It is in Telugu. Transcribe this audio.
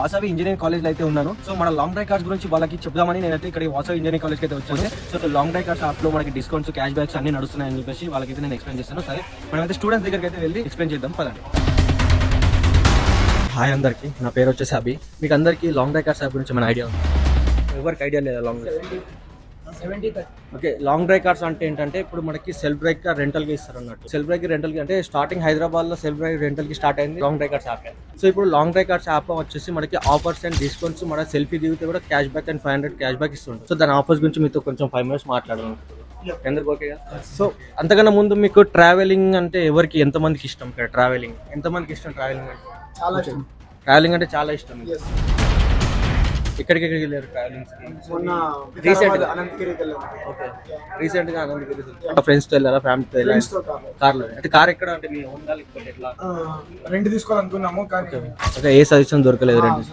వాసవి ఇంజనీరింగ్ కాలేజ్ లో అయితే ఉన్నాను. సో మన లాంగ్ డ్రైవ్ కార్స్ గురించి వాళ్ళకి చెప్దామని నేనైతే ఇక్కడ వాసవి ఇంజనీరింగ్ కాలేజ్ అయితే వచ్చాను. So long drive cars app లో మనకి డిస్కౌంట్స్, క్యాష్ బ్యాక్స్ అన్ని నడుస్తున్నాయని చెప్పేసి వాళ్ళకైతే నేను ఎక్స్ప్లెయిన్ చేస్తాను. సరే మనమైతే స్టూడెంట్స్ దగ్గరికి అయితే వెళ్ళి ఎక్స్ప్లెయిన్ చేద్దాం పదండి. హాయ్ అందరికి, నా పేరు వచ్చేసి అభి. మీకు అందరికి లాంగ్ డ్రైవ్ కార్స్ యాప్ గురించి మన ఐడియా ఉంది? ఎవరికి ఐడియా లేదా? Long drive okay, long drive cars అంటే ఏంటంటే ఇప్పుడు మనకి సెల్ఫ్ డ్రైవ్ కార్ రెంటల్ గా ఇస్తారు అన్నట్టు. సెల్ఫ్ డ్రైవ్ రెంటల్ కి అంటే స్టార్టింగ్ హైదరాబాద్ లో సెల్ఫ్ డ్రైవ్ రెంటల్ కి స్టార్ట్ అయింది long drive cars app. So ఇప్పుడు లాంగ్ డ్రైవ్ కార్స్ యాప్ వచ్చేసి మనకి ఆఫర్స్ అండ్ డిస్కౌంట్స్, మన సెల్ఫీ దిగితే కూడా cash back and 500 cash back ఇస్తుంది. సో దాని ఆఫర్స్ గురించి మీతో కొంచెం 5 minutes మాట్లాడదాం. ఎందుకు ఓకే? సో అంతకన్నా ముందు మీకు ట్రావెలింగ్ అంటే ఎవరికి ఎంతమందికి ఇష్టం? ట్రావెలింగ్ ఎంతమందికి ఇష్టం? ట్రావెలింగ్ అంటే చాలా ఇష్టం. ఎక్కడికి వెళ్ళారు ట్రావెలింగ్స్? రీసెంట్ గా అనంతగిరి. ఫ్రెండ్స్ తో వెళ్ళారా, ఫ్యామిలీతో వెళ్ళారా? కార్ లో. అంటే కార్ ఎక్కడ అంటే మీ ఓన్ ఎట్లా రెంట్ తీసుకోవాలనుకున్నాము కానీ ఓకే, ఏ సజెషన్ దొరకలేదు. రెండు